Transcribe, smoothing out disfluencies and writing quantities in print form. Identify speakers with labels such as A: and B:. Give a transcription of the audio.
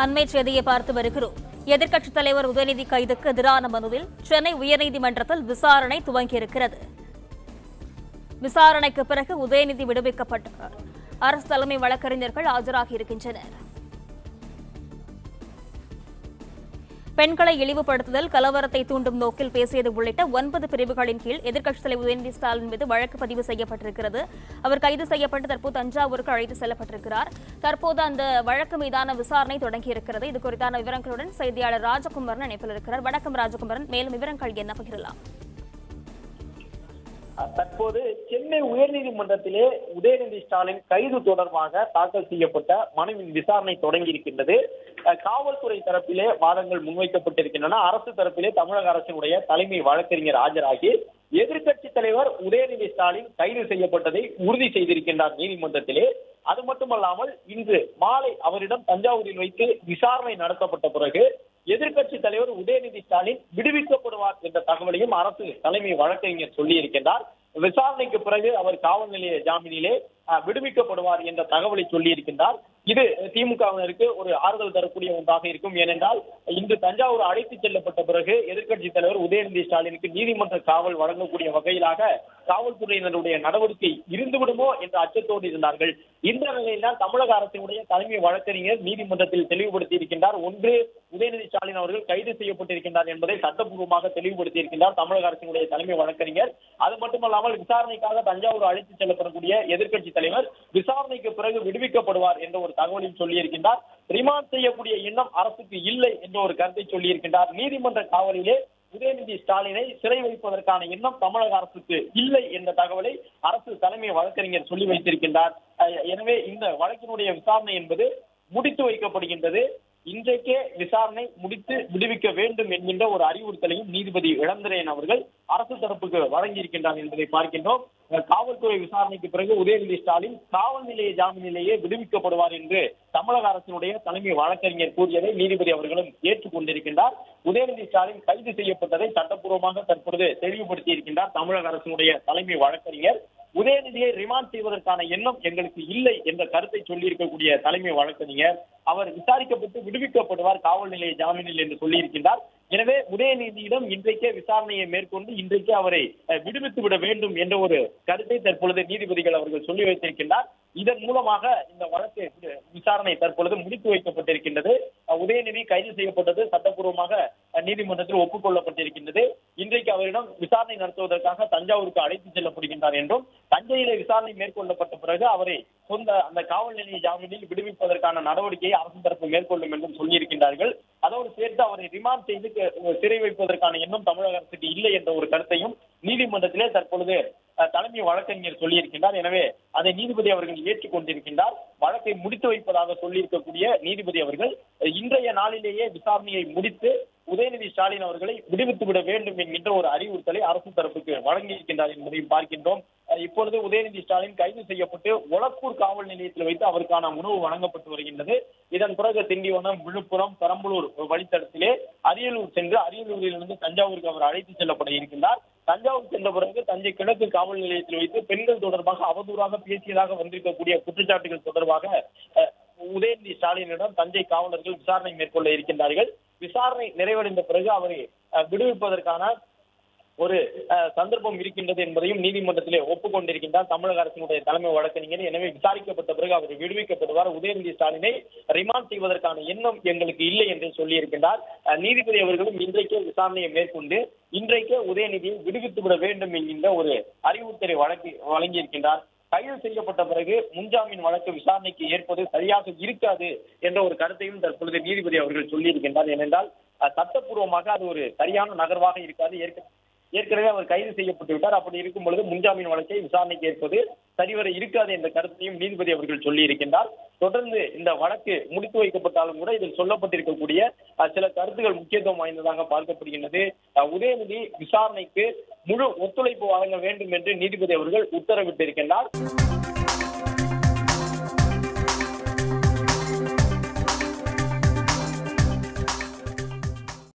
A: அண்மை செய்தியை பார்த்து வருகிறோம். எதிர்க்கட்சித் தலைவர் உதயநிதி கைதுக்கு எதிரான மனுவில் சென்னை உயர்நீதிமன்றத்தில் விசாரணை துவங்கியிருக்கிறது. விசாரணைக்கு பிறகு உதயநிதி விடுவிக்கப்பட்டார். அரசு தலைமை வழக்கறிஞர்கள் ஆஜராகியிருக்கின்றனர். பெண்களை இழிவுபடுத்துதல், கலவரத்தை தூண்டும் நோக்கில் பேசியது உள்ளிட்ட 9 பிரிவுகளின் கீழ் எதிர்க்கட்சித் தலைவர் உதயநிதி ஸ்டாலின் மீது வழக்கு பதிவு செய்யப்பட்டிருக்கிறது. அவர் கைது செய்யப்பட்டு தற்போது தஞ்சாவூருக்கு அழைத்து செல்லப்பட்டிருக்கிறார். தற்போது அந்த வழக்கு மீதான விசாரணை தொடங்கியிருக்கிறது. இது குறித்தான விவரங்களுடன் செய்தியாளர் ராஜகுமரன் இணைப்பில் இருக்கிறார். வணக்கம் ராஜகுமரன், மேலும் விவரங்கள் என்ன பகிரலாம்?
B: தற்போது சென்னை உயர்நீதிமன்றத்திலே உதயநிதி ஸ்டாலின் கைது தொடர்பாக தாக்கல் செய்யப்பட்ட மனுவின் விசாரணை தொடங்கி இருக்கின்றது. காவல்துறை தரப்பிலே வாதங்கள் முன்வைக்கப்பட்டிருக்கின்றன. அரசு தரப்பிலே தமிழக அரசினுடைய தலைமை வழக்கறிஞர் ஆஜராகி எதிர்க்கட்சி தலைவர் உதயநிதி ஸ்டாலின் கைது செய்யப்பட்டதை உறுதி செய்திருக்கின்றார் நீதிமன்றத்திலே. அது மட்டுமல்லாமல் இன்று மாலை அவரிடம் தஞ்சாவூரில் வைத்து விசாரணை நடத்தப்பட்ட பிறகு எதிர்க்கட்சி தலைவர் உதயநிதி ஸ்டாலின் விடுவிக்கப்படுவார் என்ற தகவலையும் அரசு தலைமை வழக்கறிஞர் சொல்லியிருக்கின்றார். விசாரணைக்கு பிறகு அவர் காவல் நிலைய ஜாமீனிலே விடுவிக்கப்படுவார் என்ற தகவலை சொல்லியிருக்கின்றார். இது திமுகவினருக்கு ஒரு ஆறுதல் தரக்கூடிய ஒன்றாக இருக்கும். ஏனென்றால் இன்று தஞ்சாவூர் அழைத்துச் செல்லப்பட்ட பிறகு எதிர்க்கட்சி தலைவர் உதயநிதி ஸ்டாலினுக்கு நீதிமன்ற காவல் வழங்கக்கூடிய வகையிலாக காவல்துறையினருடைய நடவடிக்கை இருந்துவிடுமோ என்ற அச்சத்தோடு இருந்தார்கள். இந்த நிலையில்தான் தமிழக அரசினுடைய தலைமை வழக்கறிஞர் நீதிமன்றத்தில் தெளிவுபடுத்தி இருக்கின்றார். ஒன்று, உதயநிதி ஸ்டாலின் அவர்கள் கைது செய்யப்பட்டிருக்கின்றார் என்பதை சட்டப்பூர்வமாக தெளிவுபடுத்தி இருக்கின்றார் தமிழக அரசினுடைய தலைமை வழக்கறிஞர். அது மட்டுமல்லாமல் விசாரணைக்காக தஞ்சாவூர் அழைத்துச் செல்லப்படக்கூடிய எதிர்க்கட்சி தலைவர் விசாரணைக்கு பிறகு விடுவிக்கப்படுவார் என்ற ஒரு தகவலையும் சொல்லியிருக்கின்றார். ரிமாண்ட் செய்யக்கூடிய எண்ணம் அரசுக்கு இல்லை என்ற ஒரு கருத்தை சொல்லியிருக்கின்றார். நீதிமன்ற காவலிலே உதயநிதி ஸ்டாலினை சிறை வைப்பதற்கான எண்ணம் தமிழக அரசுக்கு இல்லை என்ற தகவலை அரசு தலைமை வழக்கறிஞர் சொல்லி வைத்திருக்கின்றார். எனவே இந்த வழக்கினுடைய விசாரணை என்பது முடித்து வைக்கப்படுகின்றது. இன்றைக்கே விசாரணை முடித்து விடுவிக்க வேண்டும் என்கின்ற ஒரு அறிவுறுத்தலையும் நீதிபதி இளந்திரையன் அவர்கள் அரசு தரப்புக்கு வழங்கியிருக்கின்றார் என்பதை பார்க்கின்றோம். காவல்துறை விசாரணைக்கு பிறகு உதயநிதி ஸ்டாலின் காவல் நிலைய ஜாமீனிலேயே விடுவிக்கப்படுவார் என்று தமிழக அரசினுடைய தலைமை வழக்கறிஞர் கூறியதை நீதிபதி அவர்களும் ஏற்றுக்கொண்டிருக்கின்றார். உதயநிதி ஸ்டாலின் கைது செய்யப்பட்டதை சட்டப்பூர்வமாக தற்பொழுது தெளிவுபடுத்தி இருக்கின்றார் தமிழக அரசினுடைய தலைமை வழக்கறிஞர். உதயநிதியை ரிமாண்ட் செய்வதற்கான எண்ணம் எங்களுக்கு இல்லை என்ற கருத்தை சொல்லி இருக்கக்கூடிய தலைமை வழக்கறிஞர் அவர் விசாரிக்கப்பட்டு விடுவிக்கப்படுவார் காவல் நிலைய ஜாமீனில் என்று சொல்லியிருக்கின்றார். எனவே உதயநிதியிடம் இன்றைக்கே விசாரணையை மேற்கொண்டு இன்றைக்கே அவரை விடுவித்து விட வேண்டும் என்ற ஒரு கருத்தை தற்பொழுது நீதிபதிகள் அவர்கள் சொல்லி வைத்திருக்கின்றார். இதன் மூலமாக இந்த வழக்கு விசாரணை தற்பொழுது முடித்து வைக்கப்பட்டிருக்கின்றது. உதயநிதி கைது செய்யப்பட்டது சட்டப்பூர்வமாக நீதிமன்றத்தில் ஒப்புக்கொள்ளப்பட்டிருக்கின்றது. இன்றைக்கு அவரிடம் விசாரணை நடத்துவதற்காக தஞ்சாவூருக்கு அழைத்து செல்லப்படுகின்றார் என்றும் தஞ்சையிலே விசாரணை மேற்கொள்ளப்பட்ட பிறகு அவரை அந்த காவல் நிலைய ஜாமீனில் விடுவிப்பதற்கான நடவடிக்கையை அரசு தரப்பு மேற்கொள்ளும் என்றும் சொல்லியிருக்கின்றார்கள். அதோடு சேர்த்து அவரை ரிமாண்ட் செய்து சிறை வைப்பதற்கான எண்ணம் தமிழக அரசுக்கு இல்லை என்ற ஒரு கருத்தையும் நீதிமன்றத்திலே தற்பொழுது தலைமை வழக்கறிஞர் சொல்லியிருக்கின்றார். எனவே அதை நீதிபதி அவர்கள் ஏற்றுக்கொண்டிருக்கின்றார். வழக்கை முடித்து வைப்பதாக சொல்லியிருக்கக்கூடிய நீதிபதி அவர்கள் இன்றைய நாளிலேயே விசாரணையை முடித்து உதயநிதி ஸ்டாலின் அவர்களை விடுவித்து விட வேண்டும் என்கின்ற ஒரு அறிவுறுத்தலை அரசு தரப்புக்கு வழங்கியிருக்கின்றார் என்பதையும் பார்க்கின்றோம். இப்பொழுது உதயநிதி ஸ்டாலின் கைது செய்யப்பட்டு ஒலக்கூர் காவல் நிலையத்தில் வைத்து அவருக்கான உணவு வழங்கப்பட்டு வருகின்றது. இதன் பிறகு திண்டிவனம், விழுப்புரம், பெரம்பலூர் வழித்தடத்திலே அரியலூர் சென்று அரியலூரிலிருந்து தஞ்சாவூருக்கு அவர் அழைத்து செல்லப்பட இருக்கின்றார். தஞ்சாவூர் சென்ற பிறகு தஞ்சை கிழக்கு காவல் நிலையத்தில் வைத்து பெண்கள் தொடர்பாக அவதூறாக பேசியதாக வந்திருக்கக்கூடிய குற்றச்சாட்டுகள் தொடர்பாக உதயநிதி ஸ்டாலினிடம் தஞ்சை காவலர்கள் விசாரணை மேற்கொள்ள இருக்கின்றார்கள். விசாரணை நிறைவடைந்த பிறகு அவரை விடுவிப்பதற்கான ஒரு சந்தர்ப்பம் இருக்கின்றது என்பதையும் நீதிமன்றத்திலே ஒப்புக்கொண்டிருக்கின்றார் தமிழக அரசினுடைய தலைமை வழக்கறிஞர். எனவே விசாரிக்கப்பட்ட பிறகு அவர் விடுவிக்கப்படுவார். உதயநிதி ஸ்டாலினை ரிமாண்ட் செய்வதற்கான எண்ணம் எங்களுக்கு இல்லை என்று சொல்லியிருக்கின்றார். நீதிபதி அவர்களும் இன்றைக்கே விசாரணையை மேற்கொண்டு இன்றைக்கே உதயநிதியை விடுவித்து விட வேண்டும் என்கின்ற ஒரு அறிவுறுத்தலை வழங்கியிருக்கின்றார். கைது செய்யப்பட்ட பிறகு முன்ஜாமீன் வழக்கு விசாரணைக்கு ஏற்பது சரியாக இருக்காது என்ற ஒரு கருத்தையும் தற்பொழுது நீதிபதி அவர்கள் சொல்லியிருக்கின்றார். ஏனென்றால் சட்டப்பூர்வமாக அது ஒரு சரியான நகர்வாக இருக்காது. ஏற்கனவே அவர் கைது செய்யப்பட்டு விட்டார். அப்படி இருக்கும் பொழுது முன்ஜாமீன் வழக்கை விசாரணைக்கு ஏற்பது சரிவர இருக்காது என்ற கருத்தையும் நீதிபதி அவர்கள் சொல்லி இருக்கின்றார். தொடர்ந்து இந்த வழக்கு முடித்து வைக்கப்பட்டாலும் கூட இதில் சொல்லப்பட்டிருக்கக்கூடிய சில கருத்துக்கள் முக்கியத்துவம் வாய்ந்ததாக பார்க்கப்படுகின்றது. உதயநிதி விசாரணைக்கு முழு ஒத்துழைப்பு வழங்க வேண்டும் என்று நீதிபதி அவர்கள் உத்தரவிட்டிருக்கின்றார்.